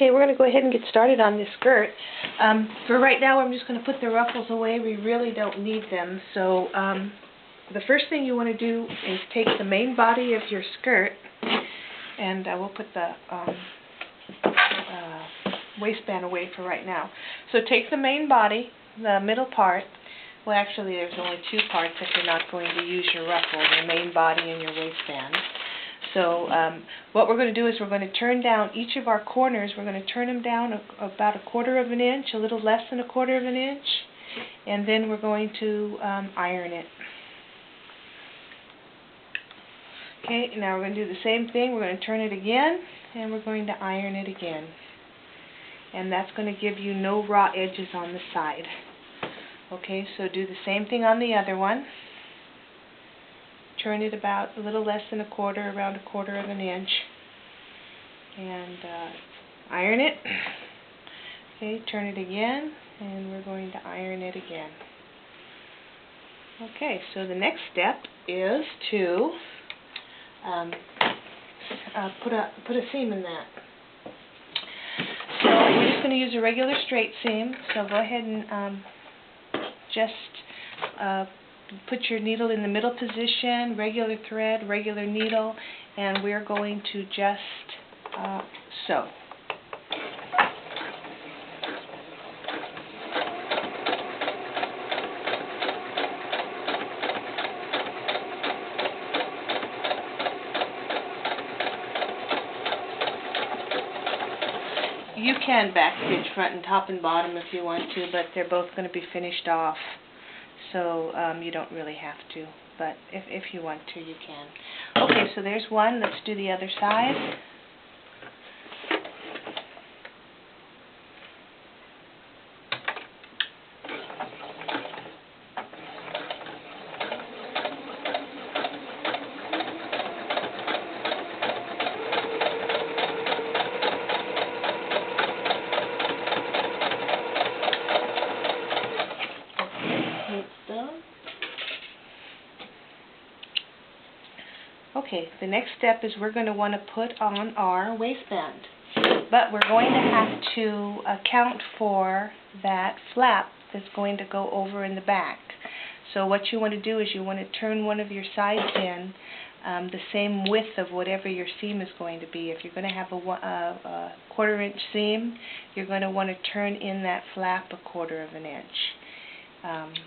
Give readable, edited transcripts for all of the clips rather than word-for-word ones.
Okay, we're going to go ahead and get started on this skirt. For right now, I'm just going to put the ruffles away. We really don't need them. So the first thing you want to do is take the main body of your skirt, and we'll put the waistband away for right now. So take the main body, the middle part. Well, actually, there's only two parts if you're not going to use your ruffle, your main body and your waistband. So what we're going to do is we're going to turn down each of our corners. We're going to turn them down about 1/4 of an inch, a little less than 1/4 of an inch, and then we're going to iron it. Okay, now we're going to do the same thing. We're going to turn it again, and we're going to iron it again. And that's going to give you no raw edges on the side. Okay, so do the same thing on the other one. Turn it about a little less than 1/4, around 1/4 of an inch, and iron it. Okay, turn it again, and we're going to iron it again. Okay, so the next step is to put a seam in that. So we're just going to use a regular straight seam. So go ahead and just put your needle in the middle position, regular thread, regular needle, and we're going to just sew. You can back stitch front and top and bottom if you want to, but they're both going to be finished off. So you don't really have to, but if you want to, you can. Okay, so there's one. Let's do the other side. Okay, the next step is we're going to want to put on our waistband, but we're going to have to account for that flap that's going to go over in the back. So what you want to do is you want to turn one of your sides in the same width of whatever your seam is going to be. If you're going to have a 1/4 inch seam, you're going to want to turn in that flap 1/4 of an inch.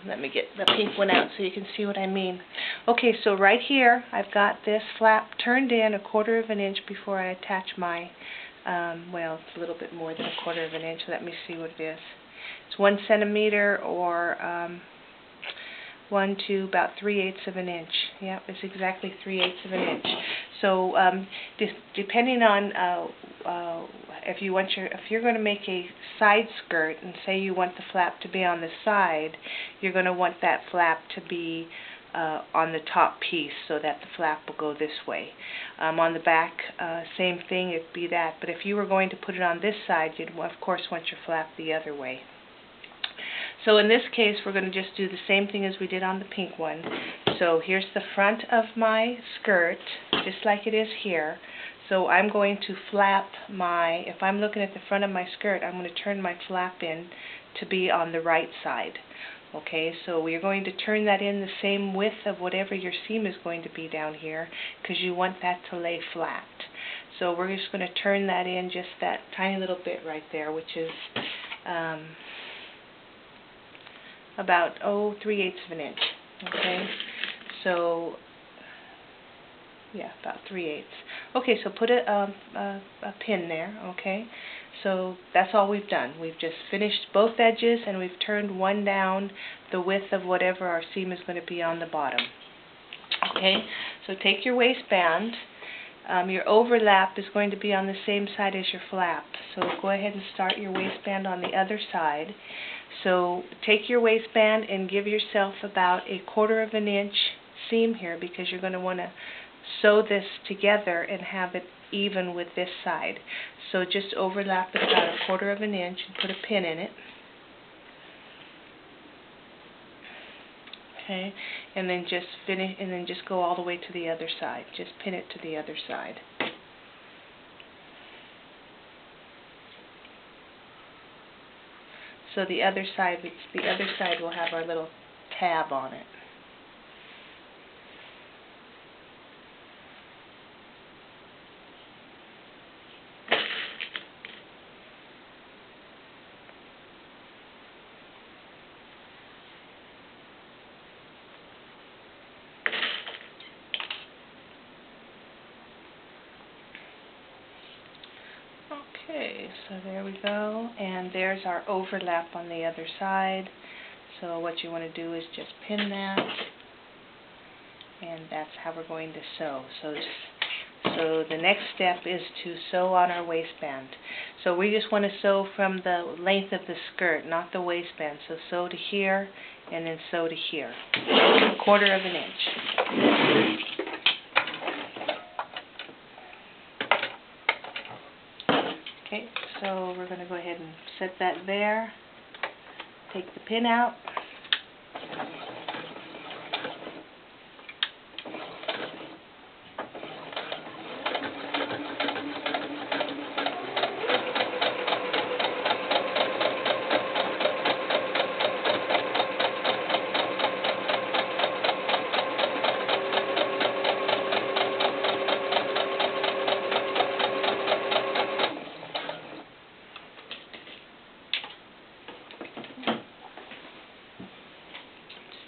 Let me get the pink one out so you can see what I mean. Okay, so right here I've got this flap turned in 1/4 of an inch before I attach my, well, it's a little bit more than 1/4 of an inch. Let me see what it is. It's 1 centimeter or 1 to about 3/8 of an inch. Yep, it's exactly 3/8 of an inch. So depending on if you're going to make a side skirt, and say you want the flap to be on the side, you're going to want that flap to be on the top piece so that the flap will go this way. On the back, same thing, it'd be that. But if you were going to put it on this side, you'd of course want your flap the other way. So in this case, we're going to just do the same thing as we did on the pink one. So here's the front of my skirt, just like it is here. So I'm going to flap my, if I'm looking at the front of my skirt, I'm going to turn my flap in to be on the right side. Okay, so we're going to turn that in the same width of whatever your seam is going to be down here, because you want that to lay flat. So we're just going to turn that in just that tiny little bit right there, which is about 3/8 of an inch. Okay, so yeah, about 3/8. Okay, so put a pin there. Okay, so that's all we've done. We've just finished both edges, and we've turned one down the width of whatever our seam is going to be on the bottom. Okay, so take your waistband. Your overlap is going to be on the same side as your flap. So go ahead and start your waistband on the other side. So take your waistband and give yourself about 1/4 of an inch seam here, because you're going to want to sew this together and have it even with this side. So just overlap it about 1/4 of an inch and put a pin in it. Okay, and then just finish, and then just go all the way to the other side. Just pin it to the other side. So the other side will have our little tab on it. Okay, so there we go, and there's our overlap on the other side. So what you want to do is just pin that, and that's how we're going to sew. So the next step is to sew on our waistband. So we just want to sew from the length of the skirt, not the waistband. So sew to here, and then sew to here, 1/4 of an inch. Okay, so we're going to go ahead and set that there. Take the pin out.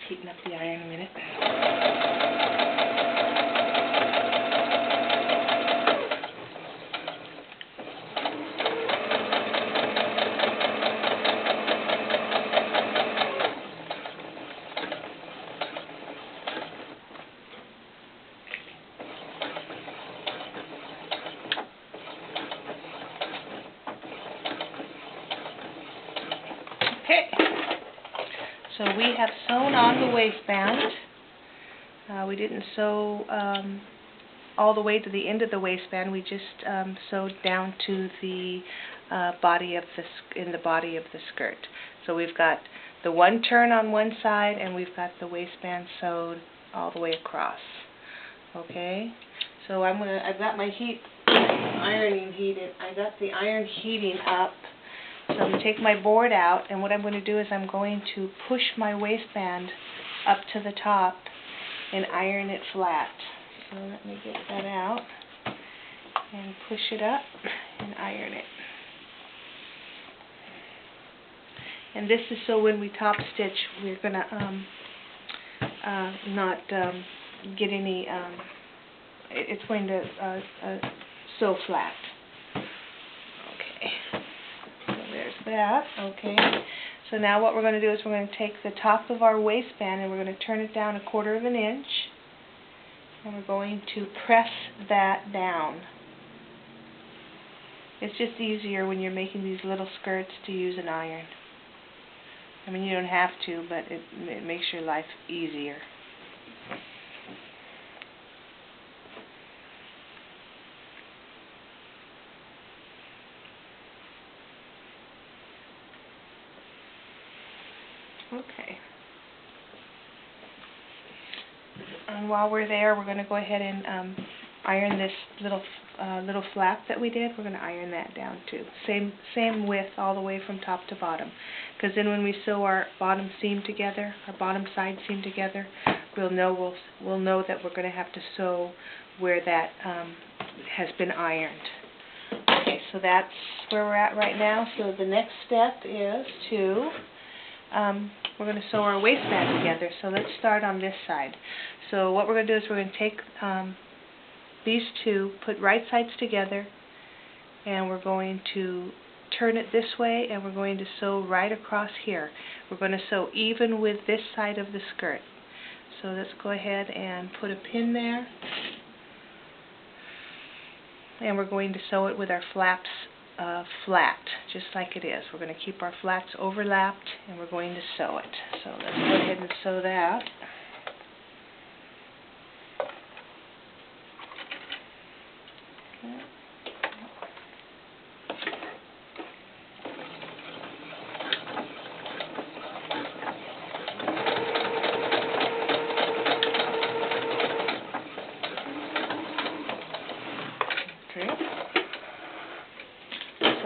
Heating up the iron a minute. Okay. So we have sewn on the waistband. We didn't sew all the way to the end of the waistband. We just sewed down to the body of the skirt. So we've got the one turn on one side, and we've got the waistband sewed all the way across. Okay. So I've got my ironing heated. I got the iron heating up. So I'm going to take my board out, and what I'm going to do is I'm going to push my waistband up to the top and iron it flat. So let me get that out and push it up and iron it. And this is so when we top stitch, we're going to not get any, it's going to sew flat. That. Okay, so now what we're going to do is we're going to take the top of our waistband and we're going to turn it down 1/4 of an inch, and we're going to press that down. It's just easier when you're making these little skirts to use an iron. I mean, you don't have to, but it makes your life easier. Okay. And while we're there, we're going to go ahead and iron this little flap that we did. We're going to iron that down too. Same width all the way from top to bottom. Because then when we sew our bottom seam together, our bottom side seam together, we'll know that we're going to have to sew where that has been ironed. Okay, so that's where we're at right now. So the next step is to we're going to sew our waistband together. So let's start on this side. So what we're going to do is we're going to take these two, put right sides together, and we're going to turn it this way, and we're going to sew right across here. We're going to sew even with this side of the skirt. So let's go ahead and put a pin there, and we're going to sew it with our flaps flat, just like it is. We're going to keep our flats overlapped, and we're going to sew it. So let's go ahead and sew that.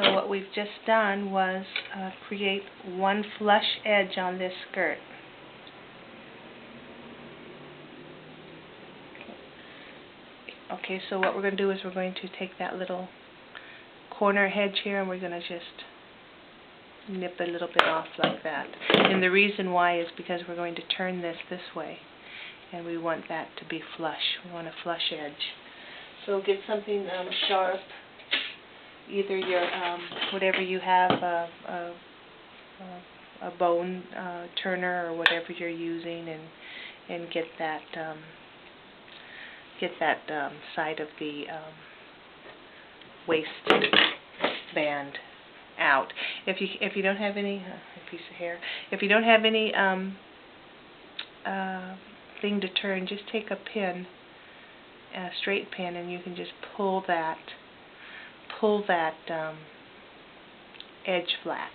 So what we've just done was create one flush edge on this skirt. Okay, so what we're going to do is we're going to take that little corner edge here and we're going to just nip a little bit off like that. And the reason why is because we're going to turn this way and we want that to be flush. We want a flush edge. So get something sharp, either your whatever you have, a bone turner or whatever you're using, and get that side of the waistband out. If you don't have any a piece of hair, if you don't have any thing to turn, just take a pin, a straight pin, and you can just pull that edge flat.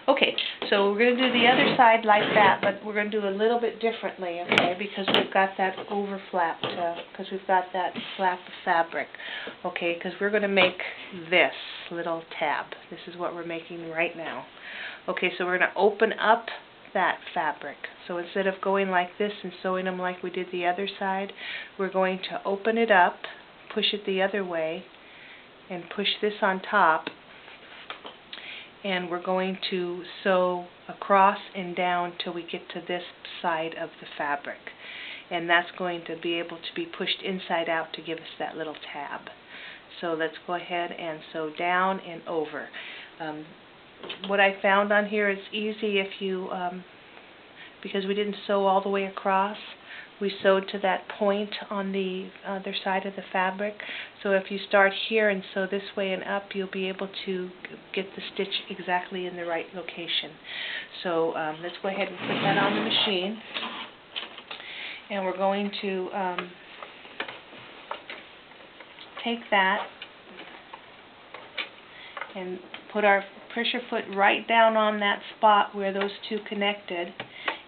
Okay, so we're going to do the other side like that, but we're going to do a little bit differently, okay, because we've got that overflapped, because we've got that flap of fabric, okay, because we're going to make this little tab. This is what we're making right now. Okay, so we're going to open up that fabric. So instead of going like this and sewing them like we did the other side, we're going to open it up, push it the other way, and push this on top, and we're going to sew across and down till we get to this side of the fabric, and that's going to be able to be pushed inside out to give us that little tab. So let's go ahead and sew down and over. What I found on here is easy if you, because we didn't sew all the way across, we sewed to that point on the other side of the fabric. So if you start here and sew this way and up, you'll be able to get the stitch exactly in the right location. So let's go ahead and put that on the machine. And we're going to take that and put our pressure foot right down on that spot where those two connected,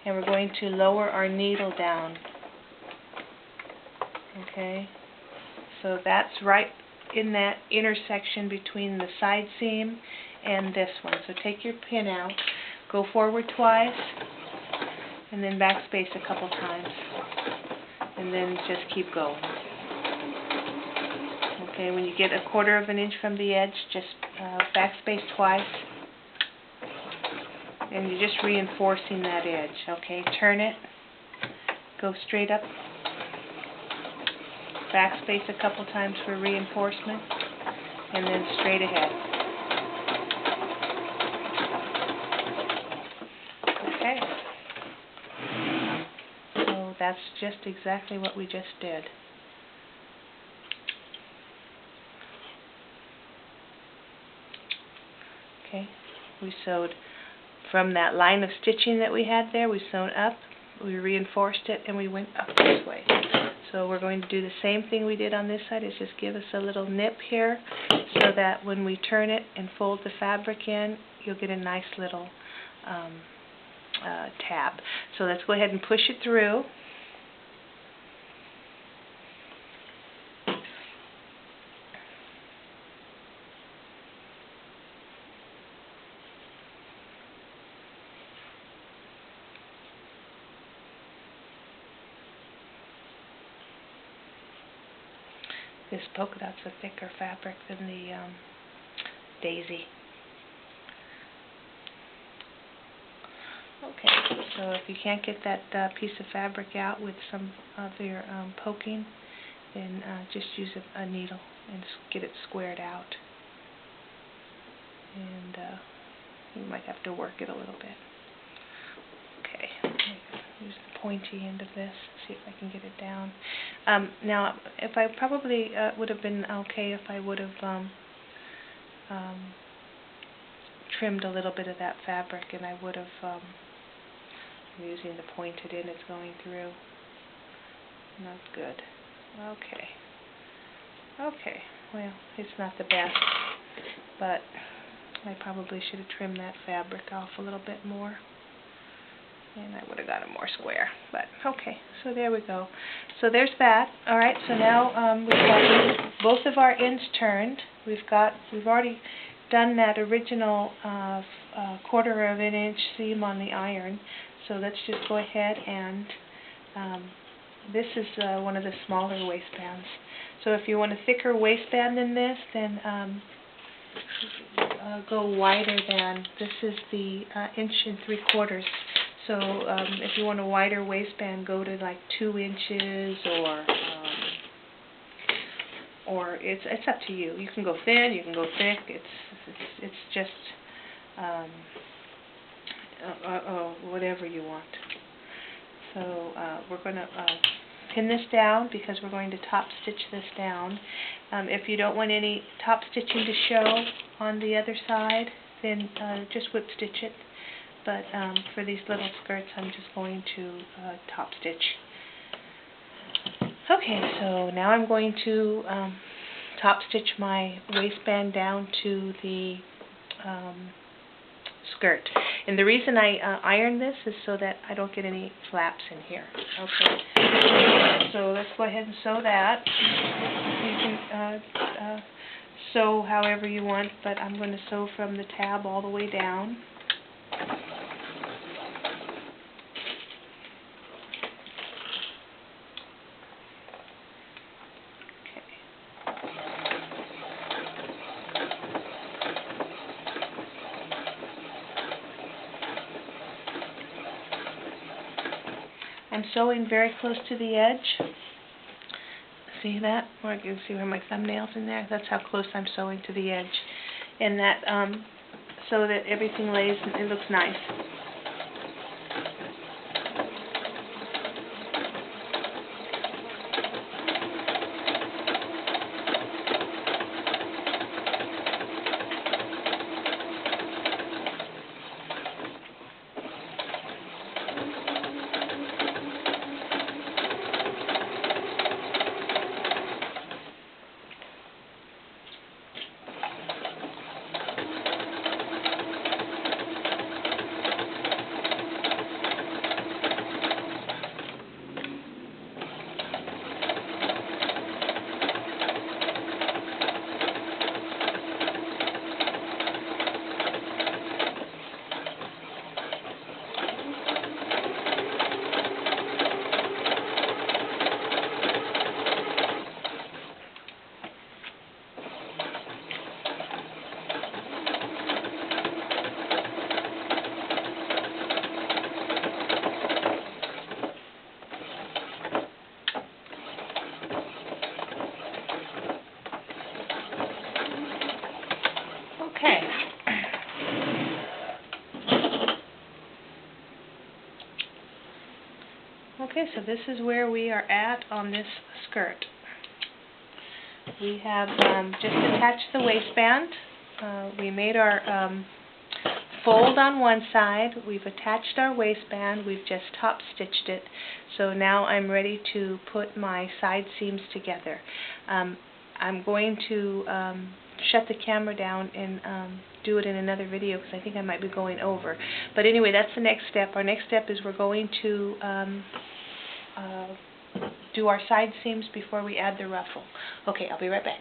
and we're going to lower our needle down. Okay, so that's right in that intersection between the side seam and this one. So take your pin out, go forward twice, and then backspace a couple times, and then just keep going. Okay, when you get a 1/4 of an inch from the edge, just backspace twice, and you're just reinforcing that edge. Okay, turn it, go straight up, backspace a couple times for reinforcement, and then straight ahead. Okay, so that's just exactly what we just did. Okay, we sewed from that line of stitching that we had there, we sewn up, we reinforced it, and we went up this way. So we're going to do the same thing we did on this side, is just give us a little nip here so that when we turn it and fold the fabric in, you'll get a nice little tab. So let's go ahead and push it through. This polka dot's a thicker fabric than the daisy. Okay, so if you can't get that piece of fabric out with some of your poking, then just use a needle and get it squared out. And you might have to work it a little bit. Okay, use the pointy end of this, see if I can get it down. Now, if I probably would have been okay if I would have trimmed a little bit of that fabric, and I would have, I'm using the pointed end, it's going through. Not good. Okay. Okay, well, it's not the best, but I probably should have trimmed that fabric off a little bit more. And I would have got it more square, but okay. So there we go. So there's that. All right. So now we've got both of our ends turned. We've already done that original 1/4 of an inch seam on the iron. So let's just go ahead and this is one of the smaller waistbands. So if you want a thicker waistband than this, then go wider than, this is the 1 3/4. So if you want a wider waistband, go to like 2 inches, or it's up to you. You can go thin, you can go thick. It's just whatever you want. So we're going to pin this down because we're going to top stitch this down. If you don't want any top stitching to show on the other side, then just whip stitch it. But for these little skirts, I'm just going to top stitch. Okay, so now I'm going to top stitch my waistband down to the skirt. And the reason I iron this is so that I don't get any flaps in here. Okay, so let's go ahead and sew that. You can sew however you want, but I'm going to sew from the tab all the way down. I'm sewing very close to the edge. See that? Or you can see where my thumbnail's in there. That's how close I'm sewing to the edge, and that so that everything lays and it looks nice. Okay. Okay, so this is where we are at on this skirt. We have just attached the waistband. We made our fold on one side. We've attached our waistband. We've just top stitched it. So now I'm ready to put my side seams together. I'm going to shut the camera down and do it in another video because I think I might be going over. But anyway, that's the next step. Our next step is we're going to do our side seams before we add the ruffle. Okay, I'll be right back.